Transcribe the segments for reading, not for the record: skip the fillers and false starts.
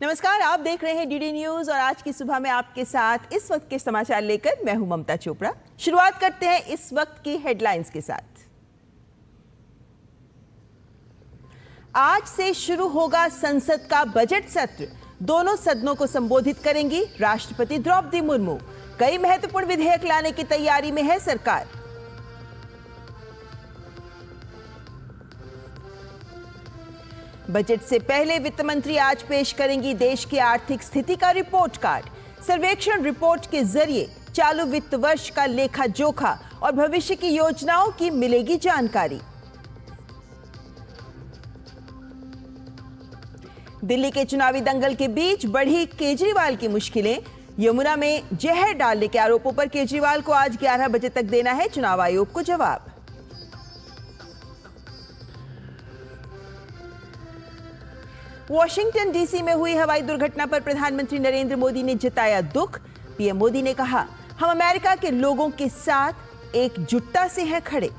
नमस्कार, आप देख रहे हैं डीडी न्यूज और आज की सुबह में आपके साथ इस वक्त के समाचार लेकर मैं हूं ममता चोपड़ा। शुरुआत करते हैं इस वक्त की हेडलाइंस के साथ। आज से शुरू होगा संसद का बजट सत्र। दोनों सदनों को संबोधित करेंगी राष्ट्रपति द्रौपदी मुर्मू। कई महत्वपूर्ण विधेयक लाने की तैयारी में है सरकार। बजट से पहले वित्त मंत्री आज पेश करेंगी देश की आर्थिक स्थिति का रिपोर्ट कार्ड। सर्वेक्षण रिपोर्ट के जरिए चालू वित्त वर्ष का लेखा जोखा और भविष्य की योजनाओं की मिलेगी जानकारी। दिल्ली के चुनावी दंगल के बीच बढ़ी केजरीवाल की मुश्किलें। यमुना में जहर डालने के आरोपों पर केजरीवाल को आज 11 बजे तक देना है चुनाव आयोग को जवाब। वॉशिंगटन डीसी में हुई हवाई दुर्घटना पर प्रधानमंत्री नरेंद्र मोदी ने जताया दुख। पीएम मोदी ने कहा, हम अमेरिका के लोगों के साथ एकजुटता से हैं खड़े।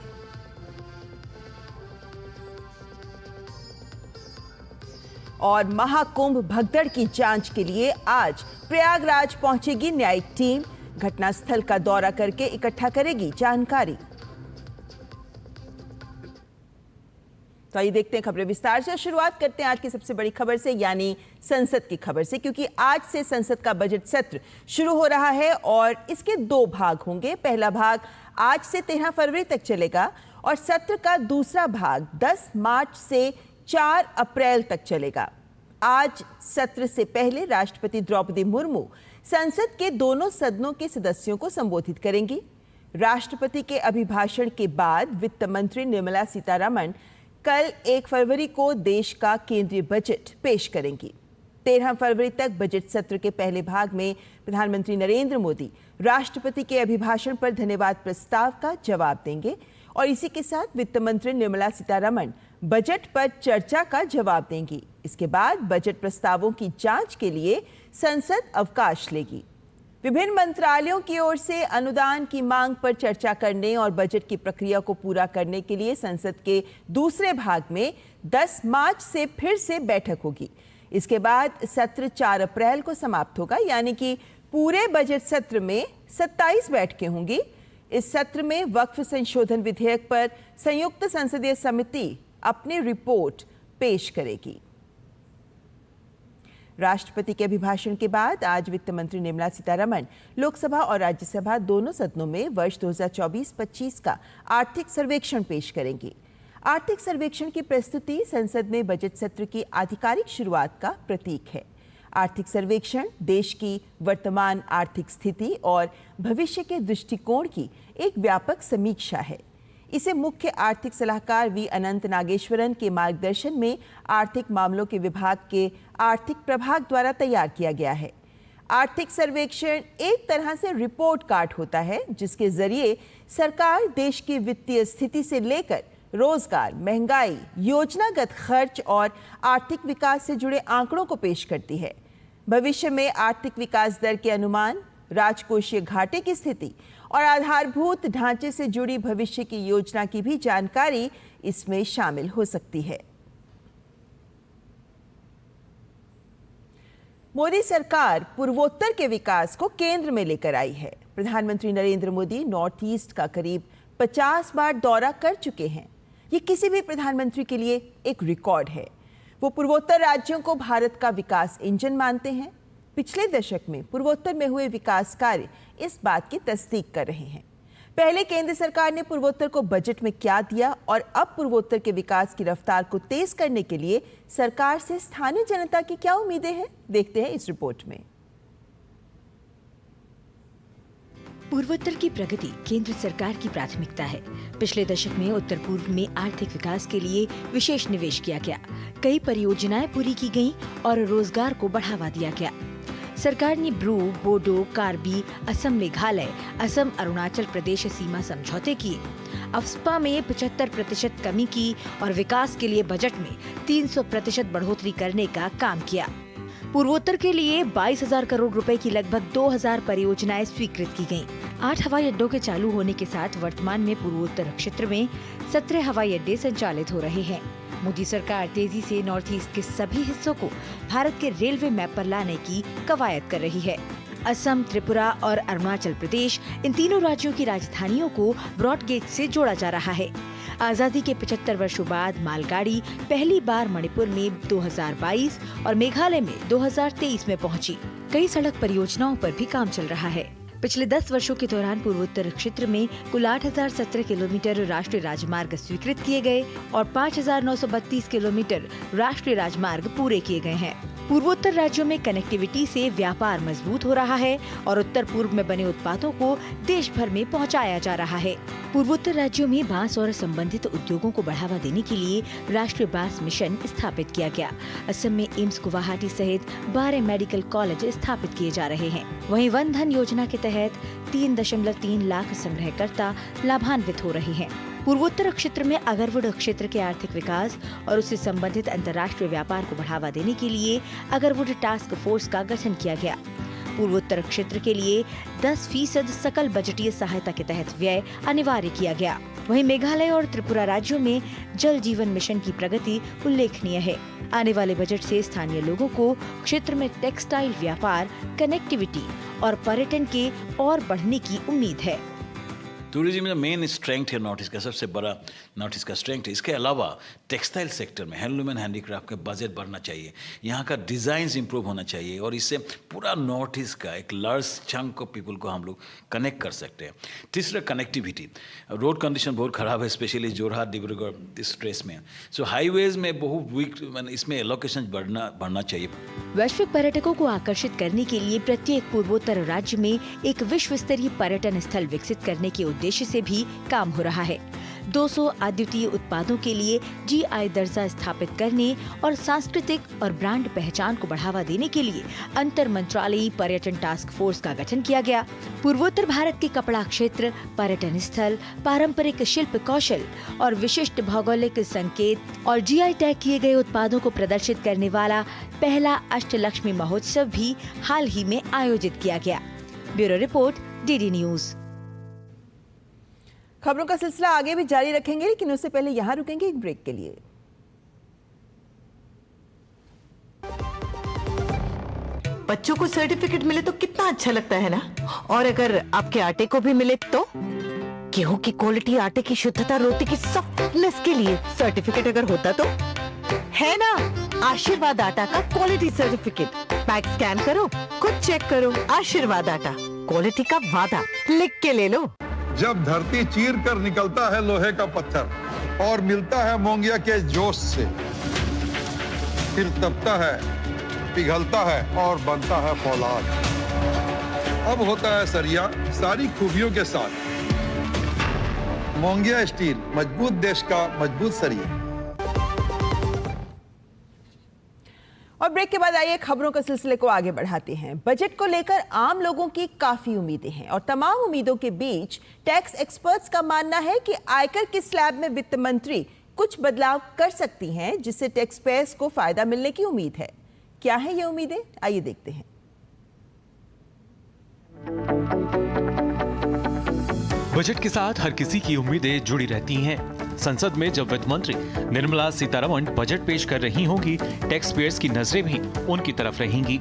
और महाकुंभ भगदड़ की जांच के लिए आज प्रयागराज पहुंचेगी न्यायिक टीम। घटनास्थल का दौरा करके इकट्ठा करेगी जानकारी। तो आइए देखते हैं खबरें विस्तार से। शुरुआत करते हैं आज की सबसे बड़ी खबर से, यानी संसद की खबर से, क्योंकि आज से संसद का बजट सत्र शुरू हो रहा है और इसके दो भाग होंगे। पहला भाग आज से 13 फरवरी तक चलेगा और सत्र का दूसरा भाग 10 मार्च से 4 अप्रैल तक चलेगा। आज सत्र से पहले राष्ट्रपति द्रौपदी मुर्मू संसद के दोनों सदनों के सदस्यों को संबोधित करेंगी। राष्ट्रपति के अभिभाषण के बाद वित्त मंत्री निर्मला सीतारमण कल 1 फरवरी को देश का केंद्रीय बजट पेश करेंगी। 13 फरवरी तक बजट सत्र के पहले भाग में प्रधानमंत्री नरेंद्र मोदी राष्ट्रपति के अभिभाषण पर धन्यवाद प्रस्ताव का जवाब देंगे और इसी के साथ वित्त मंत्री निर्मला सीतारमण बजट पर चर्चा का जवाब देंगी। इसके बाद बजट प्रस्तावों की जांच के लिए संसद अवकाश लेगी। विभिन्न मंत्रालयों की ओर से अनुदान की मांग पर चर्चा करने और बजट की प्रक्रिया को पूरा करने के लिए संसद के दूसरे भाग में 10 मार्च से फिर से बैठक होगी। इसके बाद सत्र 4 अप्रैल को समाप्त होगा, यानी कि पूरे बजट सत्र में 27 बैठकें होंगी। इस सत्र में वक्फ संशोधन विधेयक पर संयुक्त संसदीय समिति अपनी रिपोर्ट पेश करेगी। राष्ट्रपति के अभिभाषण के बाद आज वित्त मंत्री निर्मला सीतारमण लोकसभा और राज्यसभा दोनों सदनों में वर्ष 2024-25 का आर्थिक सर्वेक्षण पेश करेंगी। आर्थिक सर्वेक्षण की प्रस्तुति संसद में बजट सत्र की आधिकारिक शुरुआत का प्रतीक है। आर्थिक सर्वेक्षण देश की वर्तमान आर्थिक स्थिति और भविष्य के दृष्टिकोण की एक व्यापक समीक्षा है। इसे मुख्य आर्थिक सलाहकार वी अनंत नागेश्वरन के मार्गदर्शन में आर्थिक मामलों के विभाग के आर्थिक प्रभाग द्वारा तैयार किया गया है। आर्थिक सर्वेक्षण एक तरह से रिपोर्ट कार्ड होता है, जिसके जरिए सरकार देश की वित्तीय स्थिति से लेकर रोजगार, महंगाई, योजनागत खर्च और आर्थिक विकास से जुड़े आंकड़ों को पेश करती है। भविष्य में आर्थिक विकास दर के अनुमान, राजकोषीय घाटे की स्थिति और आधारभूत ढांचे से जुड़ी भविष्य की योजना की भी जानकारी इसमें शामिल हो सकती है। मोदी सरकार पूर्वोत्तर के विकास को केंद्र में लेकर आई है। प्रधानमंत्री नरेंद्र मोदी नॉर्थ ईस्ट का करीब 50 बार दौरा कर चुके हैं। ये किसी भी प्रधानमंत्री के लिए एक रिकॉर्ड है। वो पूर्वोत्तर राज्यों को भारत का विकास इंजन मानते हैं। पिछले दशक में पूर्वोत्तर में हुए विकास कार्य इस बात की तस्दीक कर रहे हैं। पहले केंद्र सरकार ने पूर्वोत्तर को बजट में क्या दिया और अब पूर्वोत्तर के विकास की रफ्तार को तेज करने के लिए सरकार से स्थानीय जनता की क्या उम्मीदें हैं, देखते हैं इस रिपोर्ट में। पूर्वोत्तर की प्रगति केंद्र सरकार की प्राथमिकता है। पिछले दशक में उत्तर पूर्व में आर्थिक विकास के लिए विशेष निवेश किया गया। कई परियोजनाएं पूरी की गईं और रोजगार को बढ़ावा दिया गया। सरकार ने ब्रू, बोडो, कार्बी, असम मेघालय, असम अरुणाचल प्रदेश सीमा समझौते किए। अफ्स्पा में 75% कमी की और विकास के लिए बजट में 300% बढ़ोतरी करने का काम किया। पूर्वोत्तर के लिए 22,000 करोड़ रुपए की लगभग 2,000 परियोजनाएं स्वीकृत की गईं। 8 हवाई अड्डों के चालू होने के साथ वर्तमान में पूर्वोत्तर क्षेत्र में 17 हवाई अड्डे संचालित हो रहे हैं। मोदी सरकार तेजी से नॉर्थ ईस्ट के सभी हिस्सों को भारत के रेलवे मैप पर लाने की कवायद कर रही है। असम, त्रिपुरा और अरुणाचल प्रदेश, इन तीनों राज्यों की राजधानियों को ब्रॉड गेज से जोड़ा जा रहा है। आजादी के 75 वर्षों बाद मालगाड़ी पहली बार मणिपुर में 2022 और मेघालय में 2023 में पहुंची। कई सड़क परियोजनाओं पर भी काम चल रहा है। पिछले 10 वर्षों के दौरान पूर्वोत्तर क्षेत्र में कुल 8017 किलोमीटर राष्ट्रीय राजमार्ग स्वीकृत किए गए और 5932 किलोमीटर राष्ट्रीय राजमार्ग पूरे किए गए हैं। पूर्वोत्तर राज्यों में कनेक्टिविटी से व्यापार मजबूत हो रहा है और उत्तर पूर्व में बने उत्पादों को देश भर में पहुंचाया जा रहा है। पूर्वोत्तर राज्यों में बांस और संबंधित उद्योगों को बढ़ावा देने के लिए राष्ट्रीय बांस मिशन स्थापित किया गया। असम में एम्स गुवाहाटी सहित 12 मेडिकल कॉलेज स्थापित किए जा रहे हैं। वहीं वन धन योजना के तहत 3.3 लाख संग्रहकर्ता लाभान्वित हो रहे हैं। पूर्वोत्तर क्षेत्र में अगरवुड क्षेत्र के आर्थिक विकास और उससे संबंधित अंतर्राष्ट्रीय व्यापार को बढ़ावा देने के लिए अगरवुड टास्क फोर्स का गठन किया गया। पूर्वोत्तर क्षेत्र के लिए 10% सकल बजटीय सहायता के तहत व्यय अनिवार्य किया गया। वहीं मेघालय और त्रिपुरा राज्यों में जल जीवन मिशन की प्रगति उल्लेखनीय है। आने वाले बजट से स्थानीय लोगों को क्षेत्र में टेक्सटाइल व्यापार, कनेक्टिविटी और पर्यटन के और बढ़ने की उम्मीद है। टूरिज्म मेन स्ट्रेंथ है नॉर्थ ईस्ट का, सबसे बड़ा नॉर्थ ईस्ट का स्ट्रेंथ है। इसके अलावा टेक्सटाइल सेक्टर में हैंडलूम एंड हैंडीक्राफ्ट का बजट बढ़ना चाहिए, यहाँ का डिज़ाइंस इंप्रूव होना चाहिए और इससे पूरा नॉर्थ ईस्ट का एक लार्ज चंक ऑफ पीपल को हम लोग कनेक्ट कर सकते हैं। तीसरा कनेक्टिविटी, रोड कंडीशन बहुत ख़राब है, स्पेशली जोरहाट डिब्रूगढ़ इस स्ट्रेस में। सो हाईवेज में बहुत वीक, इसमें एलोकेशन बढ़ना चाहिए। वैश्विक पर्यटकों को आकर्षित करने के लिए प्रत्येक पूर्वोत्तर राज्य में एक विश्व स्तरीय पर्यटन स्थल विकसित करने के उद्देश्य से भी काम हो रहा है। 200 अद्वितीय उत्पादों के लिए GI दर्जा स्थापित करने और सांस्कृतिक और ब्रांड पहचान को बढ़ावा देने के लिए अंतर मंत्रालयी पर्यटन टास्क फोर्स का गठन किया गया। पूर्वोत्तर भारत के कपड़ा क्षेत्र, पर्यटन स्थल, पारंपरिक शिल्प कौशल और विशिष्ट भौगोलिक संकेत और GI टैग किए गए उत्पादों को प्रदर्शित करने वाला पहला अष्टलक्ष्मी महोत्सव भी हाल ही में आयोजित किया गया। Bureau report, DD news. खबरों का सिलसिला आगे भी जारी रखेंगे, लेकिन उससे पहले यहाँ रुकेंगे एक ब्रेक के लिए। बच्चों को सर्टिफिकेट मिले तो कितना अच्छा लगता है ना। और अगर आपके आटे को भी मिले तो गेहूं की क्वालिटी, आटे की शुद्धता, रोटी की सॉफ्टनेस के लिए सर्टिफिकेट अगर होता तो है ना। आशीर्वाद आटा का क्वालिटी सर्टिफिकेट, पैक स्कैन करो, खुद चेक करो। आशीर्वाद आटा, क्वालिटी का वादा, लिख के ले लो। जब धरती चीर कर निकलता है लोहे का पत्थर और मिलता है मोंगिया के जोश से, फिर तपता है, पिघलता है और बनता है फौलाद। अब होता है सरिया सारी खूबियों के साथ। मोंगिया स्टील, मजबूत देश का मजबूत सरिया। और ब्रेक के बाद आइए खबरों के सिलसिले को आगे बढ़ाते हैं। बजट को लेकर आम लोगों की काफी उम्मीदें हैं और तमाम उम्मीदों के बीच टैक्स एक्सपर्ट्स का मानना है कि आयकर की स्लैब में वित्त मंत्री कुछ बदलाव कर सकती हैं, जिससे टैक्स पेयर्स को फायदा मिलने की उम्मीद है। क्या है ये उम्मीदें, आइए देखते हैं। बजट के साथ हर किसी की उम्मीदें जुड़ी रहती हैं। संसद में जब वित्त मंत्री निर्मला सीतारमण बजट पेश कर रही होंगी, टैक्स पेयर्स की नजरें भी उनकी तरफ रहेंगी।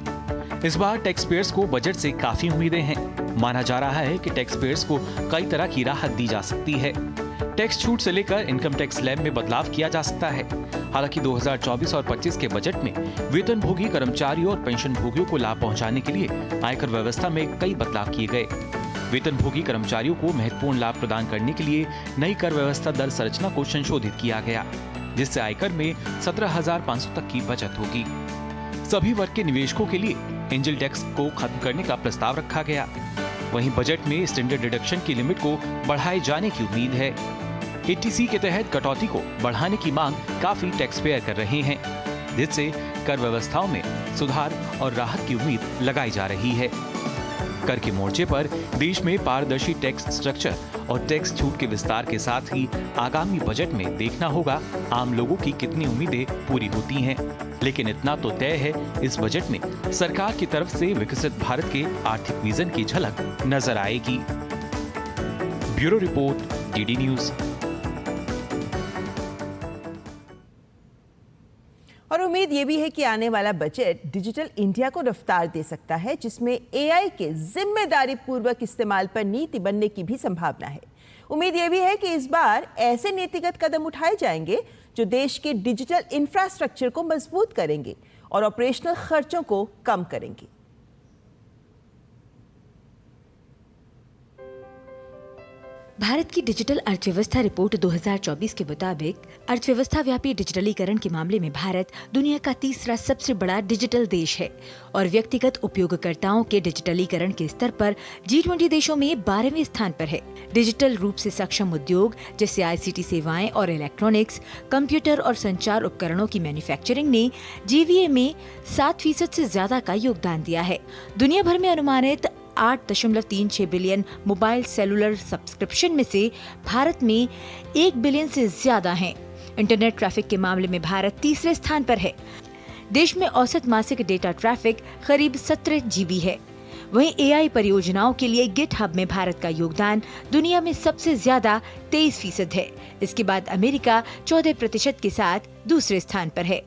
इस बार टैक्स पेयर्स को बजट से काफी उम्मीदें हैं। माना जा रहा है कि टैक्स पेयर्स को कई तरह की राहत दी जा सकती है। टैक्स छूट से लेकर इनकम टैक्स स्लैब में बदलाव किया जा सकता है। हालांकि 2024 और 25 के बजट में वेतनभोगी कर्मचारियों और पेंशन भोगियों को लाभ पहुंचाने के लिए आयकर व्यवस्था में कई बदलाव किए गए। वेतनभोगी कर्मचारियों को महत्वपूर्ण लाभ प्रदान करने के लिए नई कर व्यवस्था दर संरचना को संशोधित किया गया, जिससे आयकर में 17,500 तक की बचत होगी। सभी वर्ग के निवेशकों के लिए एंजल टैक्स को खत्म करने का प्रस्ताव रखा गया। वहीं बजट में स्टैंडर्ड डिडक्शन की लिमिट को बढ़ाए जाने की उम्मीद है। ATC के तहत कटौती को बढ़ाने की मांग काफी टैक्स पेयर कर रहे हैं, जिससे कर व्यवस्थाओं में सुधार और राहत की उम्मीद लगाई जा रही है। कर के मोर्चे पर देश में पारदर्शी टैक्स स्ट्रक्चर और टैक्स छूट के विस्तार के साथ ही आगामी बजट में देखना होगा आम लोगों की कितनी उम्मीदें पूरी होती हैं। लेकिन इतना तो तय है, इस बजट में सरकार की तरफ से विकसित भारत के आर्थिक विजन की झलक नजर आएगी। Bureau report, DD news. और उम्मीद ये भी है कि आने वाला बजट डिजिटल इंडिया को रफ्तार दे सकता है, जिसमें एआई के जिम्मेदारी पूर्वक इस्तेमाल पर नीति बनने की भी संभावना है। उम्मीद ये भी है कि इस बार ऐसे नीतिगत कदम उठाए जाएंगे जो देश के डिजिटल इंफ्रास्ट्रक्चर को मजबूत करेंगे और ऑपरेशनल खर्चों को कम करेंगे। भारत की डिजिटल अर्थव्यवस्था रिपोर्ट 2024 के मुताबिक अर्थव्यवस्था व्यापी डिजिटलीकरण के मामले में भारत दुनिया का तीसरा सबसे बड़ा डिजिटल देश है और व्यक्तिगत उपयोगकर्ताओं के डिजिटलीकरण के स्तर पर G20 देशों में 12वें स्थान पर है। डिजिटल रूप से सक्षम उद्योग जैसे ICT सेवाएं और इलेक्ट्रॉनिक्स, कंप्यूटर और संचार उपकरणों की मैन्युफैक्चरिंग ने GVA में 7% से ज्यादा का योगदान दिया है। दुनिया भर में अनुमानित 8.36 बिलियन मोबाइल सेलुलर सब्सक्रिप्शन में से भारत में 1 बिलियन से ज्यादा हैं। इंटरनेट ट्रैफिक के मामले में भारत तीसरे स्थान पर है। देश में औसत मासिक डेटा ट्रैफिक करीब 17 GB है। वहीं AI परियोजनाओं के लिए गिटहब में भारत का योगदान दुनिया में सबसे ज्यादा 23% है। इसके बाद अमेरिका 14% के साथ दूसरे स्थान पर है।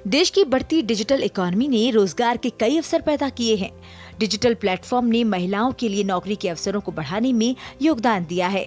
देश की बढ़ती डिजिटल इकोनॉमी ने रोजगार के कई अवसर पैदा किए हैं। डिजिटल प्लेटफॉर्म ने महिलाओं के लिए नौकरी के अवसरों को बढ़ाने में योगदान दिया है।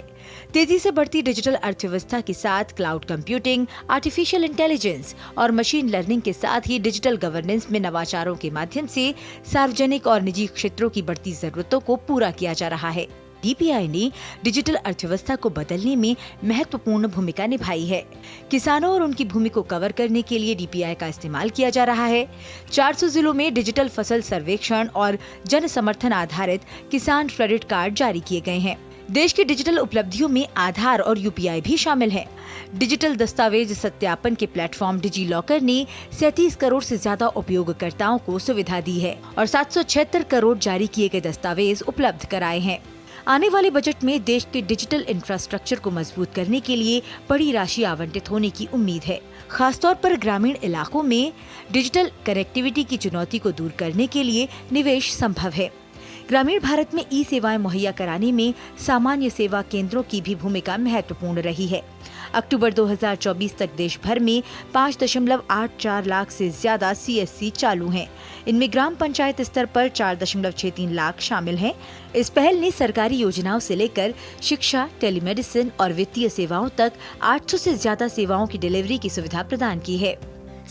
तेजी से बढ़ती डिजिटल अर्थव्यवस्था के साथ क्लाउड कंप्यूटिंग, आर्टिफिशियल इंटेलिजेंस और मशीन लर्निंग के साथ ही डिजिटल गवर्नेंस में नवाचारों के माध्यम से सार्वजनिक और निजी क्षेत्रों की बढ़ती जरूरतों को पूरा किया जा रहा है। DPI ने डिजिटल अर्थव्यवस्था को बदलने में महत्वपूर्ण भूमिका निभाई है। किसानों और उनकी भूमि को कवर करने के लिए DPI का इस्तेमाल किया जा रहा है। 400 जिलों में डिजिटल फसल सर्वेक्षण और जन समर्थन आधारित किसान क्रेडिट कार्ड जारी किए गए हैं। देश की डिजिटल उपलब्धियों में आधार और UPI भी शामिल है। डिजिटल दस्तावेज सत्यापन के प्लेटफॉर्म डिजी लॉकर ने 37 करोड़ से ज्यादा उपयोगकर्ताओं को सुविधा दी है और 776 करोड़ जारी किए गए दस्तावेज उपलब्ध कराए हैं। आने वाले बजट में देश के डिजिटल इंफ्रास्ट्रक्चर को मजबूत करने के लिए बड़ी राशि आवंटित होने की उम्मीद है। खासतौर पर ग्रामीण इलाकों में डिजिटल कनेक्टिविटी की चुनौती को दूर करने के लिए निवेश संभव है। ग्रामीण भारत में ई-सेवाएं मुहैया कराने में सामान्य सेवा केंद्रों की भी भूमिका महत्वपूर्ण रही है। अक्टूबर 2024 तक देश भर में 5.84 लाख से ज्यादा CSC चालू हैं। इनमें ग्राम पंचायत स्तर पर 4.63 लाख शामिल हैं। इस पहल ने सरकारी योजनाओं से लेकर शिक्षा, टेलीमेडिसिन और वित्तीय सेवाओं तक 800 से ज्यादा सेवाओं की डिलीवरी की सुविधा प्रदान की है।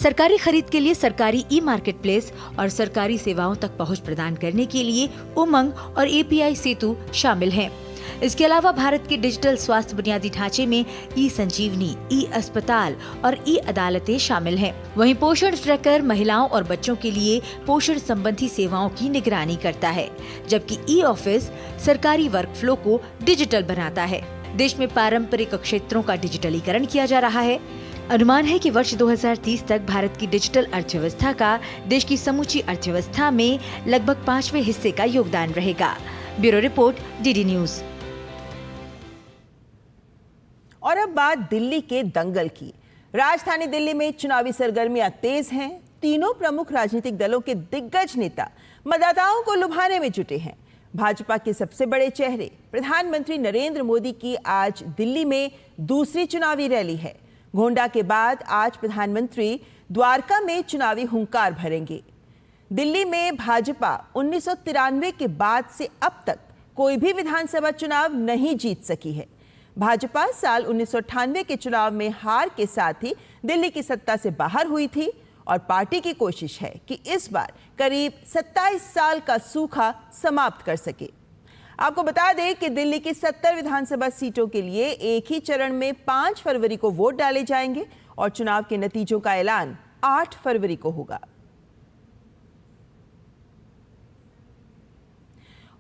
सरकारी खरीद के लिए सरकारी ई-मार्केट प्लेस और सरकारी सेवाओं तक पहुंच प्रदान करने के लिए उमंग और API सेतु शामिल हैं। इसके अलावा भारत के डिजिटल स्वास्थ्य बुनियादी ढांचे में ई-संजीवनी, ई-अस्पताल और ई-अदालतें शामिल हैं। वहीं पोषण ट्रैकर महिलाओं और बच्चों के लिए पोषण संबंधी सेवाओं की निगरानी करता है, जबकि ई-ऑफिस सरकारी वर्कफ्लो को डिजिटल बनाता है। देश में पारंपरिक क्षेत्रों का डिजिटलीकरण किया जा रहा है। अनुमान है कि वर्ष 2030 तक भारत की डिजिटल अर्थव्यवस्था का देश की समूची अर्थव्यवस्था में लगभग 5वें हिस्से का योगदान रहेगा। Bureau report, DD news. और अब बात दिल्ली के दंगल की। राजधानी दिल्ली में चुनावी सरगर्मियां तेज हैं। तीनों प्रमुख राजनीतिक दलों के दिग्गज नेता मतदाताओं को लुभाने में जुटे हैं। भाजपा के सबसे बड़े चेहरे प्रधानमंत्री नरेंद्र मोदी की आज दिल्ली में दूसरी चुनावी रैली है। गोंडा के बाद आज प्रधानमंत्री द्वारका में चुनावी हुंकार भरेंगे। दिल्ली में भाजपा 1993 के बाद से अब तक कोई भी विधानसभा चुनाव नहीं जीत सकी है। भाजपा साल 1998 के चुनाव में हार के साथ ही दिल्ली की सत्ता से बाहर हुई थी और पार्टी की कोशिश है कि इस बार करीब 27 साल का सूखा समाप्त कर सके। आपको बता दें कि दिल्ली की 70 विधानसभा सीटों के लिए एक ही चरण में 5 फरवरी को वोट डाले जाएंगे और चुनाव के नतीजों का ऐलान 8 फरवरी को होगा।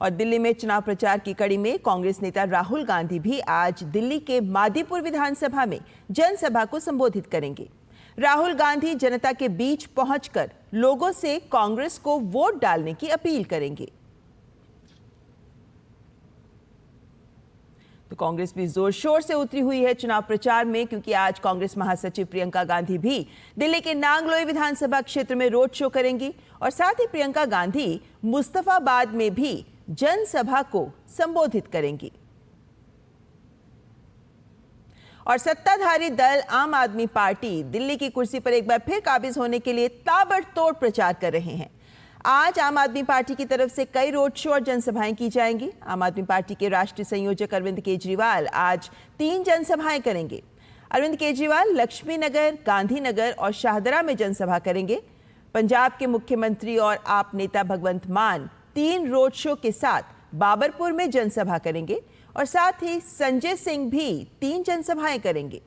और दिल्ली में चुनाव प्रचार की कड़ी में कांग्रेस नेता राहुल गांधी भी आज दिल्ली के मादीपुर विधानसभा में जनसभा को संबोधित करेंगे। राहुल गांधी जनता के बीच पहुंचकर लोगों से कांग्रेस को वोट डालने की अपील करेंगे। तो कांग्रेस भी जोर शोर से उतरी हुई है चुनाव प्रचार में, क्योंकि आज कांग्रेस महासचिव प्रियंका गांधी भी दिल्ली के नांगलोई विधानसभा क्षेत्र में रोड शो करेंगी और साथ ही प्रियंका गांधी मुस्तफाबाद में भी जनसभा को संबोधित करेंगी। और सत्ताधारी दल आम आदमी पार्टी दिल्ली की कुर्सी पर एक बार फिर काबिज होने के लिए ताबड़तोड़ प्रचार कर रहे हैं। आज आम आदमी पार्टी की तरफ से कई रोड शो और जनसभाएं की जाएंगी। आम आदमी पार्टी के राष्ट्रीय संयोजक अरविंद केजरीवाल आज 3 जनसभाएं करेंगे। अरविंद केजरीवाल लक्ष्मी नगर, गांधीनगर और शाहदरा में जनसभा करेंगे। पंजाब के मुख्यमंत्री और आप नेता भगवंत मान 3 रोड शो के साथ बाबरपुर में जनसभा करेंगे और साथ ही संजय सिंह भी 3 जनसभाएं करेंगे।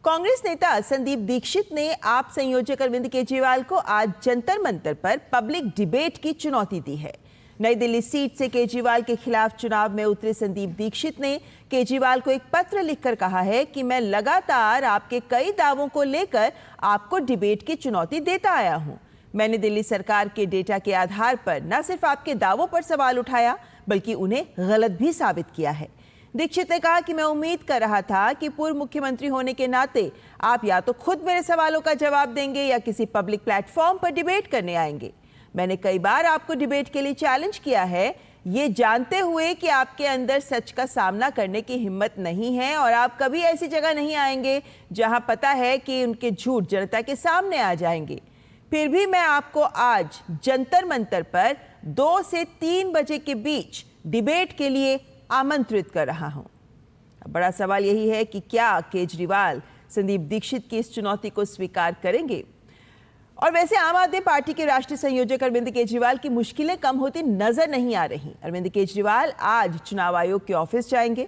कांग्रेस नेता संदीप दीक्षित ने आप संयोजक अरविंद केजरीवाल को आज जंतर मंतर पर पब्लिक डिबेट की चुनौती दी है। नई दिल्ली सीट से केजरीवाल के खिलाफ चुनाव में उतरे संदीप दीक्षित ने केजरीवाल को एक पत्र लिखकर कहा है कि मैं लगातार आपके कई दावों को लेकर आपको डिबेट की चुनौती देता आया हूं। मैंने दिल्ली सरकार के डेटा के आधार पर न सिर्फ आपके दावों पर सवाल उठाया बल्कि उन्हें गलत भी साबित किया है। दीक्षित ने कहा कि मैं उम्मीद कर रहा था कि पूर्व मुख्यमंत्री होने के नाते आप या तो खुद मेरे सवालों का जवाब देंगे या किसी पब्लिक प्लेटफॉर्म पर डिबेट करने आएंगे। मैंने कई बार आपको डिबेट के लिए चैलेंज किया है, ये जानते हुए कि आपके अंदर सच का सामना करने की हिम्मत नहीं है और आप कभी ऐसी जगह नहीं आएंगे जहां पता है कि उनके झूठ जनता के सामने आ जाएंगे। फिर भी मैं आपको आज जंतर मंतर पर 2 से 3 बजे के बीच डिबेट के लिए आमंत्रित कर रहा हूं। बड़ा सवाल यही है कि क्या केजरीवाल संदीप दीक्षित की इस चुनौती को स्वीकार करेंगे। और वैसे आम आदमी पार्टी के राष्ट्रीय संयोजक अरविंद केजरीवाल की मुश्किलें कम होती नजर नहीं आ रही। अरविंद केजरीवाल आज चुनाव आयोग के ऑफिस जाएंगे।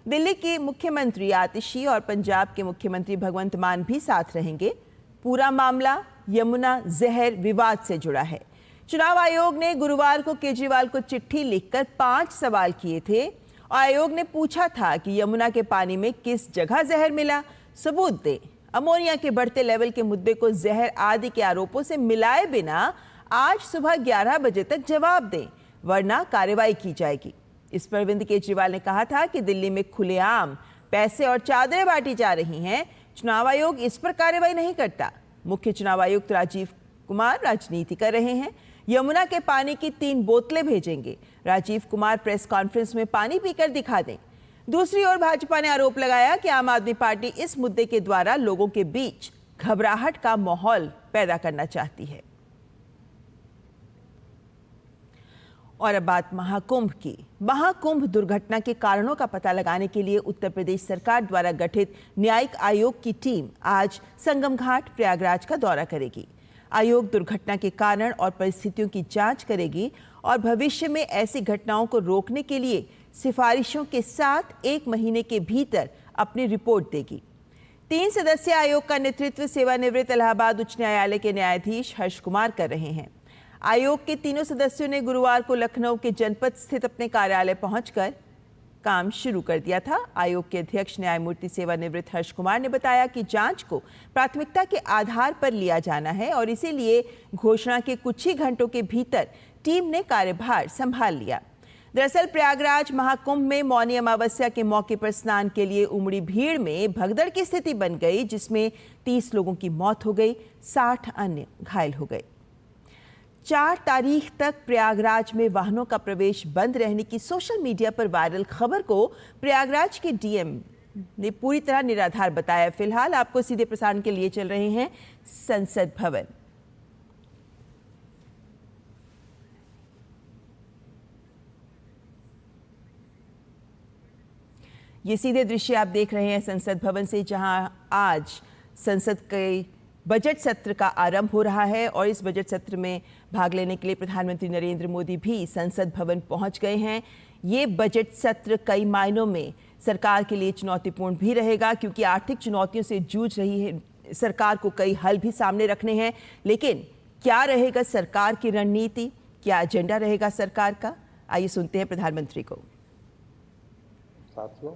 दिल्ली की मुख्यमंत्री आतिशी और पंजाब के मुख्यमंत्री भगवंत मान भी साथ रहेंगे। पूरा मामला यमुना जहर विवाद से जुड़ा है। चुनाव आयोग ने गुरुवार को केजरीवाल को चिट्ठी लिखकर 5 सवाल किए थे और आयोग ने पूछा था कि यमुना के पानी में किस जगह जहर मिला, सबूत दें। अमोनिया के बढ़ते लेवल के मुद्दे को जहर आदि के आरोपों से मिलाए बिना आज सुबह 11 बजे तक जवाब दें, वरना कार्रवाई की जाएगी। इस पर अरविंद केजरीवाल ने कहा था कि दिल्ली में खुलेआम पैसे और चादरें बांटी जा रही हैं, चुनाव आयोग इस पर कार्रवाई नहीं करता। मुख्य चुनाव आयुक्त राजीव कुमार राजनीति कर रहे हैं। यमुना के पानी की 3 बोतलें भेजेंगे। राजीव कुमार प्रेस कॉन्फ्रेंस में पानी पीकर दिखा दें। दूसरी ओर भाजपा ने आरोप लगाया कि आम आदमी पार्टी इस मुद्दे के द्वारा लोगों के बीच घबराहट का माहौल पैदा करना चाहती है। और अब बात महाकुंभ की। महाकुंभ दुर्घटना के कारणों का पता लगाने के लिए उत्तर प्रदेश सरकार द्वारा गठित न्यायिक आयोग की टीम आज संगम घाट प्रयागराज का दौरा करेगी। आयोग दुर्घटना के कारण और परिस्थितियों की जांच करेगी और भविष्य में ऐसी घटनाओं को रोकने के लिए सिफारिशों के साथ 1 महीने के भीतर अपनी रिपोर्ट देगी। 3 सदस्यीय आयोग का नेतृत्व सेवानिवृत्त इलाहाबाद उच्च न्यायालय के न्यायाधीश हर्ष कुमार कर रहे हैं। आयोग के तीनों सदस्यों ने गुरुवार को लखनऊ के जनपद स्थित अपने कार्यालय पहुंचकर काम शुरू कर दिया था। आयोग के अध्यक्ष न्यायमूर्ति सेवानिवृत्त हर्ष कुमार ने बताया कि जांच को प्राथमिकता के आधार पर लिया जाना है और इसीलिए घोषणा के कुछ ही घंटों के भीतर टीम ने कार्यभार संभाल लिया। दरअसल प्रयागराज महाकुंभ में मौनी अमावस्या के मौके पर स्नान के लिए उमड़ी भीड़ में भगदड़ की स्थिति बन गई, जिसमें 30 लोगों की मौत हो गई, 60 अन्य घायल हो गए। 4 तारीख तक प्रयागराज में वाहनों का प्रवेश बंद रहने की सोशल मीडिया पर वायरल खबर को प्रयागराज के डीएम ने पूरी तरह निराधार बताया। फिलहाल आपको सीधे प्रसारण के लिए चल रहे हैं संसद भवन। ये सीधे दृश्य आप देख रहे हैं संसद भवन से, जहां आज संसद के बजट सत्र का आरंभ हो रहा है और इस बजट सत्र में भाग लेने के लिए प्रधानमंत्री नरेंद्र मोदी भी संसद भवन पहुंच गए हैं। ये बजट सत्र कई मायनों में सरकार के लिए चुनौतीपूर्ण भी रहेगा, क्योंकि आर्थिक चुनौतियों से जूझ रही है सरकार को कई हल भी सामने रखने हैं। लेकिन क्या रहेगा सरकार की रणनीति, क्या एजेंडा रहेगा सरकार का, आइए सुनते हैं प्रधानमंत्री को। साथियों,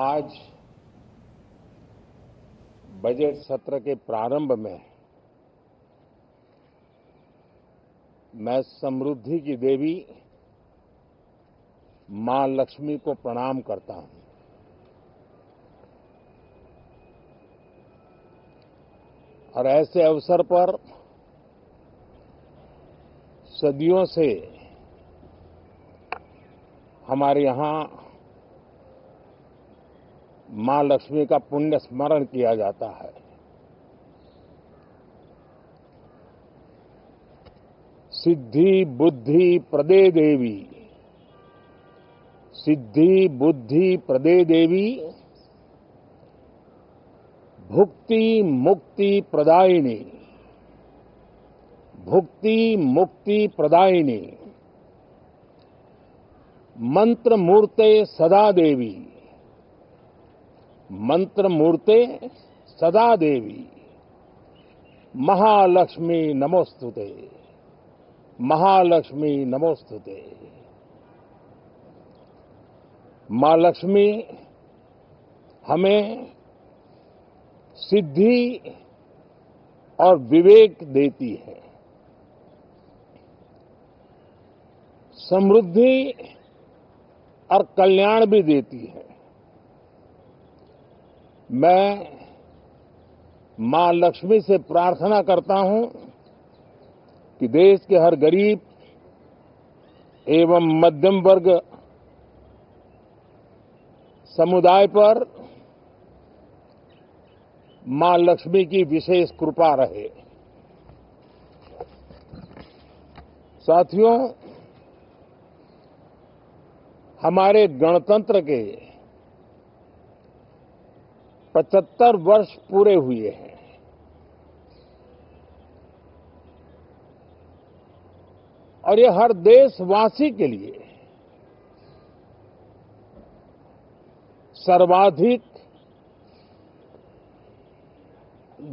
आज बजट सत्र के प्रारंभ में मैं समृद्धि की देवी मां लक्ष्मी को प्रणाम करता हूं। और ऐसे अवसर पर सदियों से हमारे यहाँ मां लक्ष्मी का पुण्य स्मरण किया जाता है। सिद्धि बुद्धि प्रदे देवी, सिद्धि बुद्धि प्रदे देवी, भुक्ति मुक्ति प्रदायिनी, भुक्ति मुक्ति प्रदायिनी, मंत्र मूर्ते सदा देवी, मंत्र मूर्ते सदा देवी, महालक्ष्मी नमोस्तुते, महालक्ष्मी नमोस्तुते। मां लक्ष्मी हमें सिद्धि और विवेक देती है, समृद्धि और कल्याण भी देती है। मैं मां लक्ष्मी से प्रार्थना करता हूं कि देश के हर गरीब एवं मध्यम वर्ग समुदाय पर मां लक्ष्मी की विशेष कृपा रहे। साथियों, हमारे गणतंत्र के 75 वर्ष पूरे हुए हैं। और ये हर देशवासी के लिए सर्वाधिक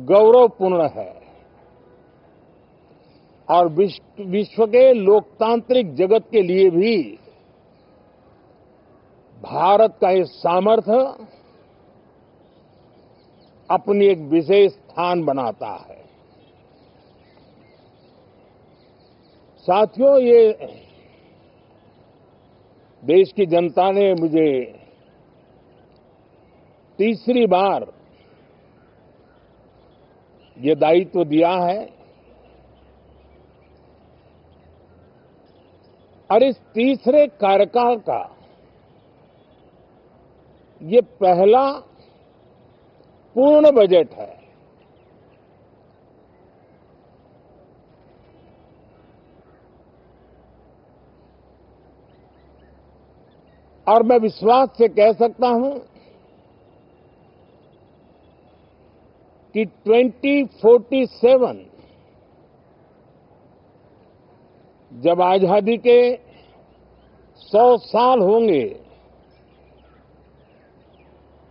गौरवपूर्ण है और विश्व के लोकतांत्रिक जगत के लिए भी भारत का ये सामर्थ्य अपनी एक विशेष स्थान बनाता है। साथियों, ये देश की जनता ने मुझे तीसरी बार ये दायित्व दिया है और इस तीसरे कार्यकाल का ये पहला पूर्ण बजट है। और मैं विश्वास से कह सकता हूं कि 2047 जब आजादी के 100 साल होंगे,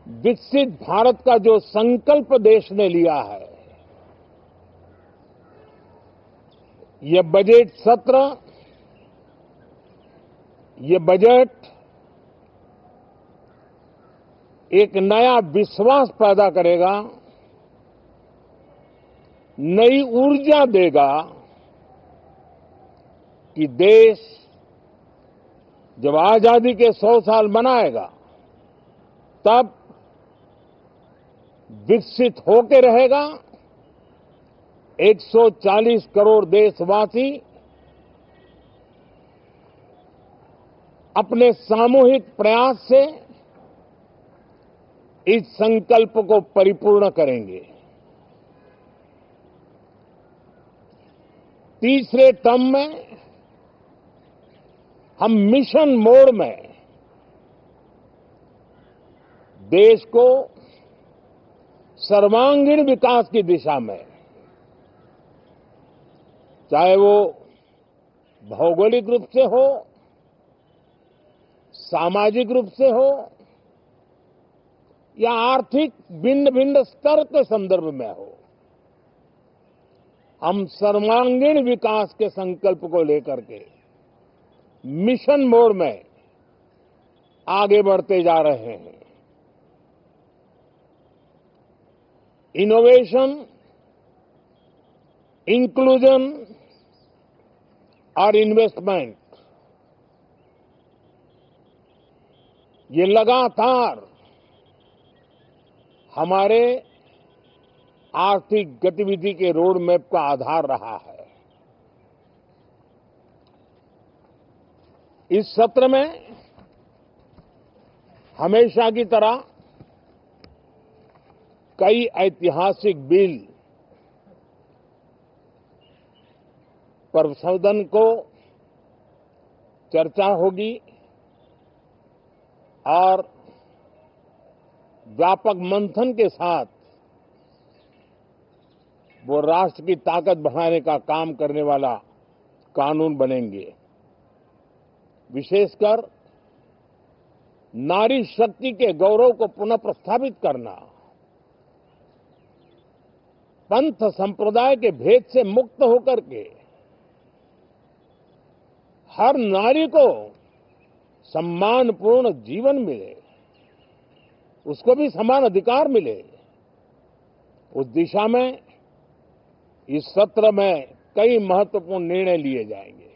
विकसित भारत का जो संकल्प देश ने लिया है, ये बजट सत्र, ये बजट एक नया विश्वास पैदा करेगा, नई ऊर्जा देगा कि देश जब आजादी के 100 साल मनाएगा तब विकसित होके रहेगा। 140 करोड़ देशवासी अपने सामूहिक प्रयास से इस संकल्प को परिपूर्ण करेंगे। तीसरे टर्म में हम मिशन मोड में देश को सर्वांगीण विकास की दिशा में, चाहे वो भौगोलिक रूप से हो, सामाजिक रूप से हो या आर्थिक भिन्न भिन्न स्तर के संदर्भ में हो, हम सर्वांगीण विकास के संकल्प को लेकर के मिशन मोड में आगे बढ़ते जा रहे हैं। इनोवेशन, इंक्लूजन और इन्वेस्टमेंट, ये लगातार हमारे आर्थिक गतिविधि के रोड मैप का आधार रहा है। इस सत्र में हमेशा की तरह कई ऐतिहासिक बिल पर सदन को चर्चा होगी और व्यापक मंथन के साथ वो राष्ट्र की ताकत बढ़ाने का काम करने वाला कानून बनेंगे। विशेषकर नारी शक्ति के गौरव को पुनः प्रस्थापित करना, पंथ संप्रदाय के भेद से मुक्त होकर के हर नारी को सम्मानपूर्ण जीवन मिले, उसको भी समान अधिकार मिले, उस दिशा में इस सत्र में कई महत्वपूर्ण निर्णय लिए जाएंगे।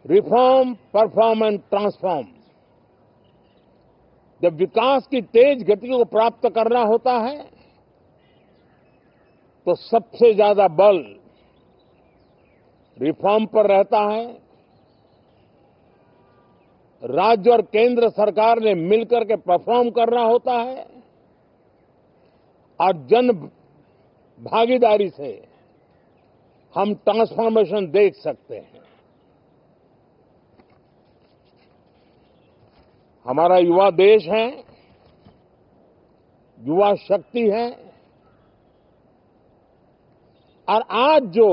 Reform, perform and transform. जब विकास की तेज गति को प्राप्त करना होता है तो सबसे ज्यादा बल रिफॉर्म पर रहता है। राज्य और केंद्र सरकार ने मिलकर के परफॉर्म करना होता है और जन भागीदारी से हम ट्रांसफॉर्मेशन देख सकते हैं। हमारा युवा देश है, युवा शक्ति है और आज जो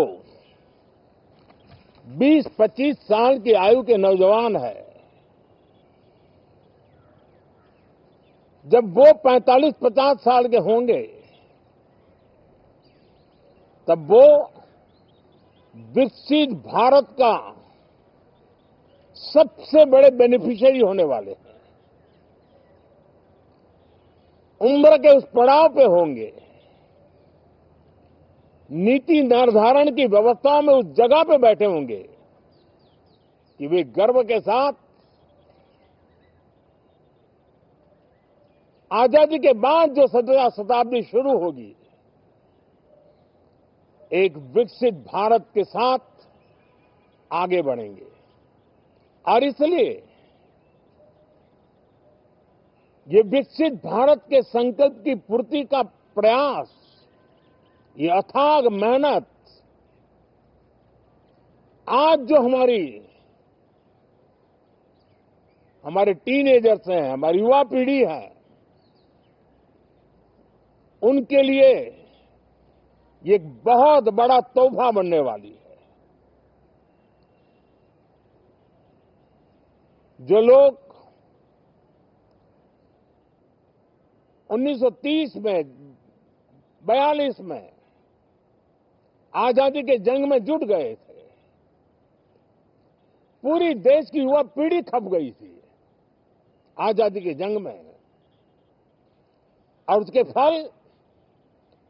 20-25 साल की आयु के नौजवान है, जब वो 45-50 साल के होंगे तब वो विकसित भारत का सबसे बड़े बेनिफिशियरी होने वाले हैं। उम्र के उस पड़ाव पे होंगे, नीति निर्धारण की व्यवस्थाओं में उस जगह पे बैठे होंगे कि वे गर्व के साथ आजादी के बाद जो शताब्दी शुरू होगी, एक विकसित भारत के साथ आगे बढ़ेंगे। और इसलिए ये विकसित भारत के संकल्प की पूर्ति का प्रयास, ये अथाग मेहनत आज जो हमारे टीनेजर्स हैं, हमारी युवा पीढ़ी है, उनके लिए ये एक बहुत बड़ा तोहफा बनने वाली है। जो लोग 1930 में, 42 में आजादी के जंग में जुट गए थे, पूरी देश की युवा पीढ़ी खप गई थी आजादी के जंग में, और उसके फल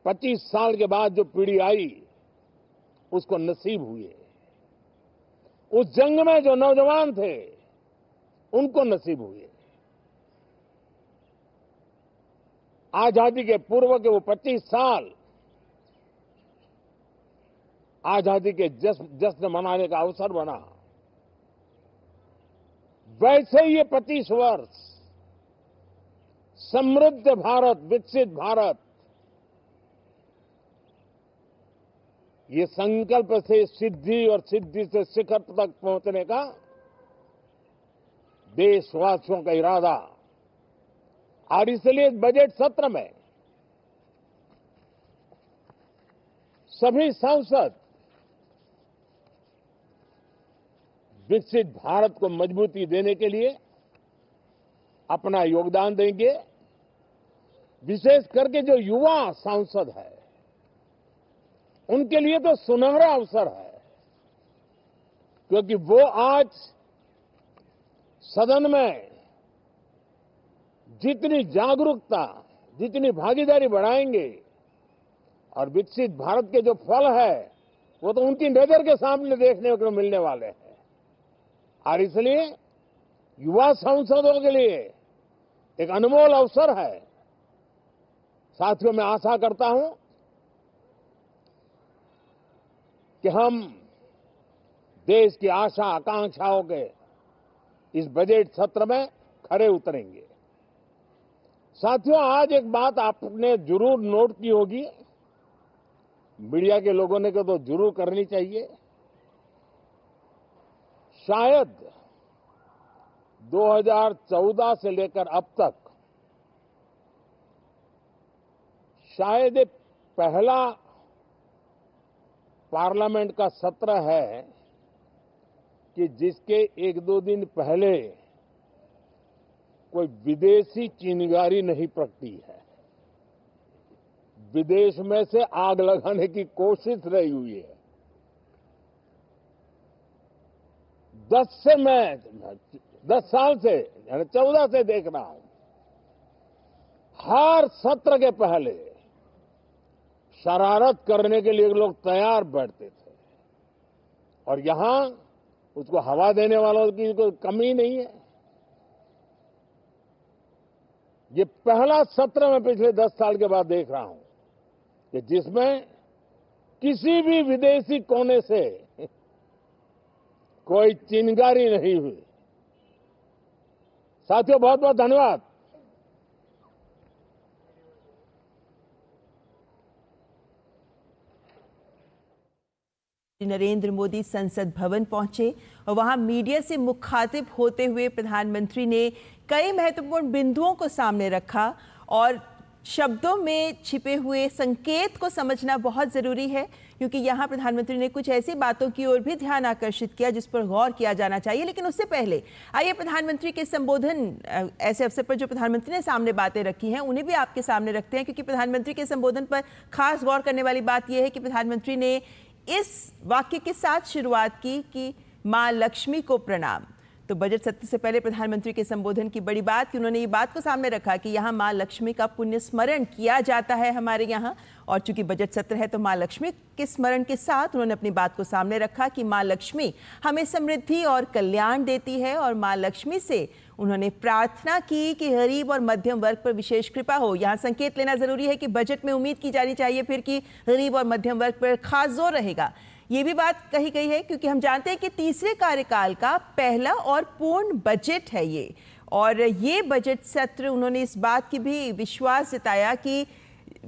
25 साल के बाद जो पीढ़ी आई उसको नसीब हुए। उस जंग में जो नौजवान थे उनको नसीब हुए। आजादी के पूर्व के वो 25 साल आजादी के जश्न मनाने का अवसर बना। वैसे ही ये 25 वर्ष समृद्ध भारत, विकसित भारत, ये संकल्प से सिद्धि और सिद्धि से शिखर तक पहुंचने का देशवासियों का इरादा। और इसलिए बजट सत्र में सभी सांसद विकसित भारत को मजबूती देने के लिए अपना योगदान देंगे। विशेष करके जो युवा सांसद है उनके लिए तो सुनहरा अवसर है, क्योंकि वो आज सदन में जितनी जागरूकता, जितनी भागीदारी बढ़ाएंगे और विकसित भारत के जो फल है वो तो उनकी नजर के सामने देखने को मिलने वाले हैं। और इसलिए युवा सांसदों के लिए एक अनमोल अवसर है। साथियों, मैं आशा करता हूं कि हम देश की आशा आकांक्षाओं के इस बजट सत्र में खरे उतरेंगे। साथियों, आज एक बात आपने जरूर नोट की होगी, मीडिया के लोगों ने तो जरूर करनी चाहिए। शायद 2014 से लेकर अब तक शायद ये पहला पार्लियामेंट का सत्र है कि जिसके एक दो दिन पहले कोई विदेशी चिंगारी नहीं प्रगटी है, विदेश में से आग लगाने की कोशिश नहीं हुई है। 10 साल से यानी 14 से देख रहा हूं, हर सत्र के पहले शरारत करने के लिए लोग तैयार बैठते थे और यहां उसको हवा देने वालों की कोई कमी नहीं है। ये पहला सत्र मैं पिछले 10 साल के बाद देख रहा हूं कि जिसमें किसी भी विदेशी कोने से कोई चिंगारी नहीं हुई। साथियों, बहुत बहुत धन्यवाद। नरेंद्र मोदी संसद भवन पहुंचे और वहां मीडिया से मुखातिब होते हुए प्रधानमंत्री ने कई महत्वपूर्ण बिंदुओं को सामने रखा और शब्दों में छिपे हुए संकेत को समझना बहुत जरूरी है, क्योंकि यहाँ प्रधानमंत्री ने कुछ ऐसी बातों की ओर भी ध्यान आकर्षित किया जिस पर गौर किया जाना चाहिए। लेकिन उससे पहले आइए प्रधानमंत्री के संबोधन, ऐसे अवसर पर जो प्रधानमंत्री ने सामने बातें रखी हैं उन्हें भी आपके सामने रखते हैं, क्योंकि प्रधानमंत्री के संबोधन पर खास गौर करने वाली बात यह है कि प्रधानमंत्री ने इस वाक्य के साथ शुरुआत की कि मां लक्ष्मी को प्रणाम। तो बजट सत्र से पहले प्रधानमंत्री के संबोधन की बड़ी बात कि उन्होंने ये बात को सामने रखा कि यहाँ मां लक्ष्मी का पुण्य स्मरण किया जाता है हमारे यहाँ, और चूंकि बजट सत्र है तो मां लक्ष्मी के स्मरण के साथ उन्होंने अपनी बात को सामने रखा कि मां लक्ष्मी हमें समृद्धि और कल्याण देती है। और मां लक्ष्मी से उन्होंने प्रार्थना की कि गरीब और मध्यम वर्ग पर विशेष कृपा हो। यहाँ संकेत लेना जरूरी है कि बजट में उम्मीद की जानी चाहिए फिर कि गरीब और मध्यम वर्ग पर खास जोर रहेगा। ये भी बात कही गई है क्योंकि हम जानते हैं कि तीसरे कार्यकाल का पहला और पूर्ण बजट है ये, और ये बजट सत्र उन्होंने इस बात की भी विश्वास जताया कि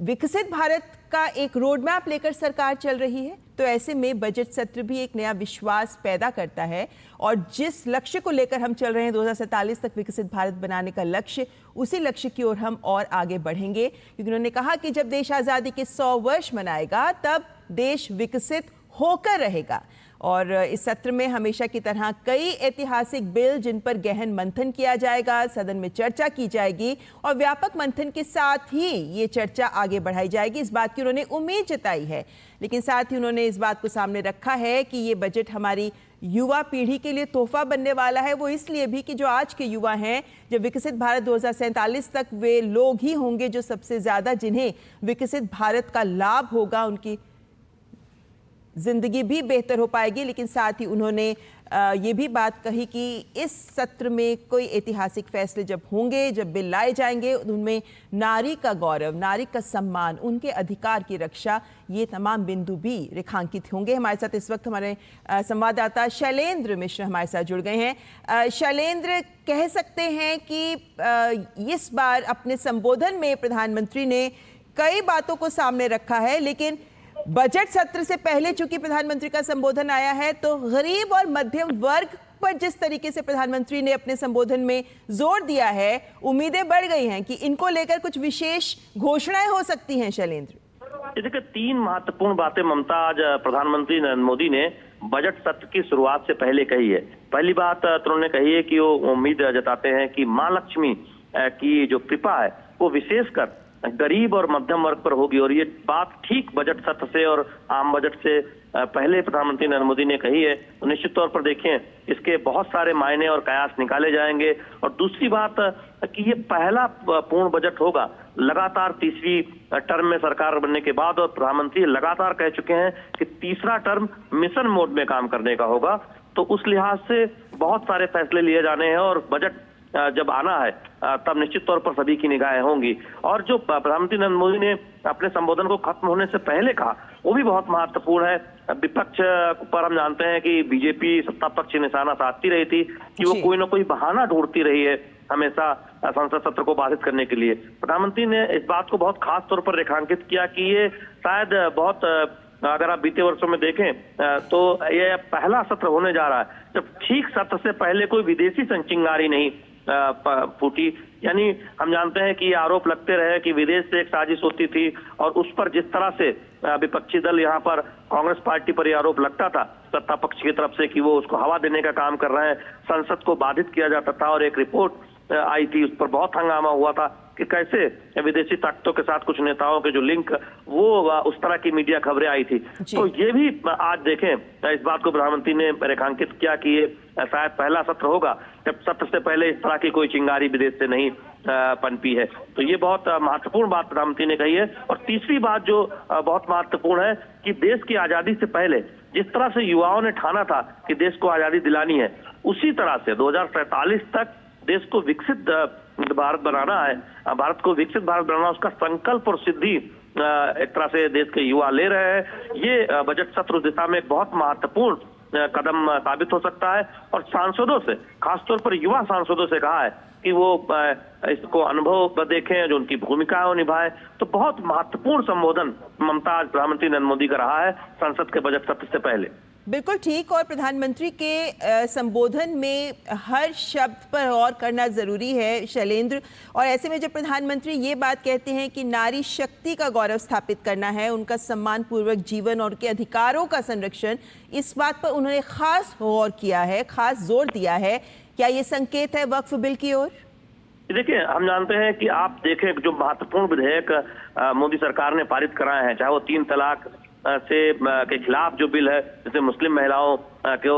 विकसित भारत का एक रोड मैप लेकर सरकार चल रही है। तो ऐसे में बजट सत्र भी एक नया विश्वास पैदा करता है और जिस लक्ष्य को लेकर हम चल रहे हैं 2047 तक विकसित भारत बनाने का लक्ष्य, उसी लक्ष्य की ओर हम और आगे बढ़ेंगे। क्योंकि उन्होंने कहा कि जब देश आज़ादी के 100 वर्ष मनाएगा तब देश विकसित होकर रहेगा। और इस सत्र में हमेशा की तरह कई ऐतिहासिक बिल जिन पर गहन मंथन किया जाएगा, सदन में चर्चा की जाएगी और व्यापक मंथन के साथ ही ये चर्चा आगे बढ़ाई जाएगी, इस बात की उन्होंने उम्मीद जताई है। लेकिन साथ ही उन्होंने इस बात को सामने रखा है कि ये बजट हमारी युवा पीढ़ी के लिए तोहफा बनने वाला है। वो इसलिए भी कि जो आज के युवा हैं, जब विकसित भारत 2047 तक वे लोग ही होंगे जो सबसे ज्यादा जिन्हें विकसित भारत का लाभ होगा, उनकी जिंदगी भी बेहतर हो पाएगी। लेकिन साथ ही उन्होंने ये भी बात कही कि इस सत्र में कोई ऐतिहासिक फैसले जब होंगे, जब बिल लाए जाएंगे, उनमें नारी का गौरव, नारी का सम्मान, उनके अधिकार की रक्षा, ये तमाम बिंदु भी रेखांकित होंगे। हमारे साथ इस वक्त हमारे संवाददाता शैलेंद्र मिश्र हमारे साथ जुड़ गए हैं। शैलेंद्र, कह सकते हैं कि इस बार अपने संबोधन में प्रधानमंत्री ने कई बातों को सामने रखा है, लेकिन बजट सत्र से पहले चूंकि प्रधानमंत्री का संबोधन आया है तो गरीब और मध्यम वर्ग पर जिस तरीके से प्रधानमंत्री ने अपने संबोधन में जोर दिया है, उम्मीदें बढ़ गई हैं कि इनको लेकर कुछ विशेष घोषणाएं हो सकती हैं। शैलेंद्र, देखिए, 3 महत्वपूर्ण बातें ममता आज प्रधानमंत्री नरेंद्र मोदी ने बजट सत्र की शुरुआत से पहले कही है। पहली बात तो उन्होंने कही है कि वो उम्मीद जताते हैं कि मां लक्ष्मी की जो कृपा है वो विशेषकर गरीब और मध्यम वर्ग पर होगी। और ये बात ठीक बजट सत्र से और आम बजट से पहले प्रधानमंत्री नरेंद्र मोदी ने कही है। तो निश्चित तौर पर देखें, इसके बहुत सारे मायने और कयास निकाले जाएंगे। और दूसरी बात कि ये पहला पूर्ण बजट होगा लगातार तीसरी टर्म में सरकार बनने के बाद, और प्रधानमंत्री लगातार कह चुके हैं कि तीसरा टर्म मिशन मोड में काम करने का होगा। तो उस लिहाज से बहुत सारे फैसले लिए जाने हैं और बजट जब आना है तब निश्चित तौर पर सभी की निगाहें होंगी। और जो प्रधानमंत्री नरेंद्र मोदी ने अपने संबोधन को खत्म होने से पहले कहा वो भी बहुत महत्वपूर्ण है। विपक्ष पर हम जानते हैं कि बीजेपी सत्ता पक्ष निशाना साधती रही थी कि वो कोई ना कोई बहाना ढूंढती रही है हमेशा संसद सत्र को बाधित करने के लिए। प्रधानमंत्री ने इस बात को बहुत खास तौर पर रेखांकित किया कि ये शायद बहुत, अगर आप बीते वर्षों में देखें तो ये पहला सत्र होने जा रहा है जब ठीक सत्र से पहले कोई विदेशी संचिंगारी नहीं फूटी। यानी हम जानते हैं कि आरोप लगते रहे कि विदेश से एक साजिश होती थी और उस पर जिस तरह से विपक्षी दल यहाँ पर कांग्रेस पार्टी पर यह आरोप लगता था सत्ता पक्ष की तरफ से कि वो उसको हवा देने का काम कर रहे हैं, संसद को बाधित किया जाता था और एक रिपोर्ट आई थी उस पर बहुत हंगामा हुआ था कि कैसे विदेशी ताकतों के साथ कुछ नेताओं के जो लिंक वो उस तरह की मीडिया खबरें आई थी। तो ये भी आज देखें इस बात को प्रधानमंत्री ने रेखांकित किया कि ये शायद पहला सत्र होगा जब सत्र से पहले इस तरह की कोई चिंगारी विदेश से नहीं पनपी है। तो ये बहुत महत्वपूर्ण बात प्रधानमंत्री ने कही है। और तीसरी बात जो बहुत महत्वपूर्ण है कि देश की आजादी से पहले जिस तरह से युवाओं ने ठाना था कि देश को आजादी दिलानी है उसी तरह से 2047 तक देश को विकसित भारत बनाना है, भारत को विकसित भारत बनाना, उसका संकल्प और सिद्धि एक तरह से देश के युवा ले रहे हैं। ये बजट सत्र उस दिशा में एक बहुत महत्वपूर्ण कदम साबित हो सकता है। और सांसदों से, खासतौर पर युवा सांसदों से कहा है कि वो इसको अनुभव देखें, जो उनकी भूमिका है वो निभाएं। तो बहुत महत्वपूर्ण संबोधन ममता आज प्रधानमंत्री नरेंद्र मोदी का रहा है संसद के बजट सत्र से पहले। बिल्कुल ठीक। और प्रधानमंत्री के संबोधन में हर शब्द पर गौर करना जरूरी है शैलेंद्र। और ऐसे में जब प्रधानमंत्री ये बात कहते हैं कि नारी शक्ति का गौरव स्थापित करना है, उनका सम्मानपूर्वक जीवन और उनके अधिकारों का संरक्षण, इस बात पर उन्होंने खास गौर किया है, खास जोर दिया है। क्या ये संकेत है वक्फ बिल की ओर? देखिए, हम जानते हैं कि आप देखें जो महत्वपूर्ण विधेयक मोदी सरकार ने पारित कराए हैं, चाहे वो 3 तलाक से के खिलाफ जो बिल है जिसमें मुस्लिम महिलाओं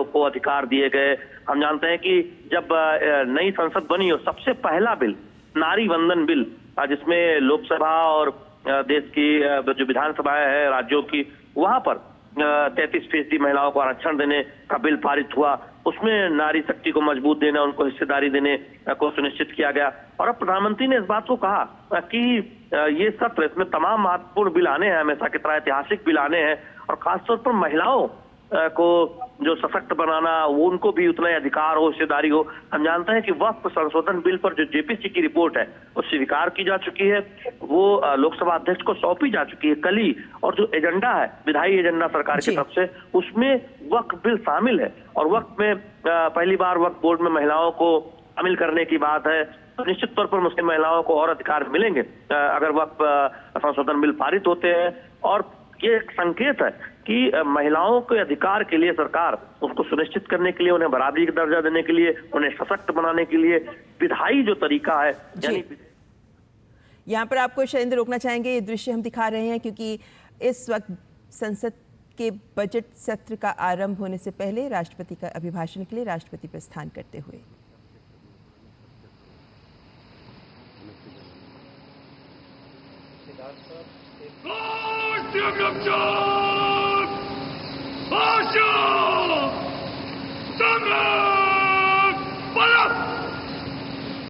को अधिकार दिए गए। हम जानते हैं कि जब नई संसद बनी और सबसे पहला बिल नारी वंदन बिल जिसमें लोकसभा और देश की जो विधानसभाएं है राज्यों की वहां पर 33% महिलाओं को आरक्षण देने का बिल पारित हुआ। उसमें नारी शक्ति को मजबूत देना, उनको हिस्सेदारी देने को सुनिश्चित किया गया। और अब प्रधानमंत्री ने इस बात को कहा कि ये सत्र, इसमें तमाम महत्वपूर्ण बिल आने हैं, हमेशा की तरह ऐतिहासिक बिल आने हैं। और खासतौर पर महिलाओं को जो सशक्त बनाना, वो उनको भी उतना ही अधिकार हो, हिस्सेदारी हो। हम जानते हैं कि वक्फ संशोधन बिल पर जो जेपीसी की रिपोर्ट है वो स्वीकार की जा चुकी है, वो लोकसभा अध्यक्ष को सौंपी जा चुकी है कल ही। और जो एजेंडा है, विधायी एजेंडा सरकार की तरफ से, उसमें वक्फ बिल शामिल है। और वक्फ में पहली बार वक्फ बोर्ड में महिलाओं को शामिल करने की बात है। तो निश्चित तौर पर मुस्लिम महिलाओं को और अधिकार मिलेंगे अगर वक्फ संशोधन बिल पारित होते हैं। और ये एक संकेत है कि महिलाओं के अधिकार के लिए सरकार उसको सुनिश्चित करने के लिए, उन्हें बराबरी का दर्जा देने के लिए, उन्हें सशक्त बनाने के लिए विधायी जो तरीका है, यानी यहाँ पर आपको शैलेंद्र रोकना चाहेंगे। ये दृश्य हम दिखा रहे हैं क्योंकि इस वक्त संसद के बजट सत्र का आरंभ होने से पहले राष्ट्रपति का अभिभाषण के लिए राष्ट्रपति प्रस्थान करते हुए संग्राम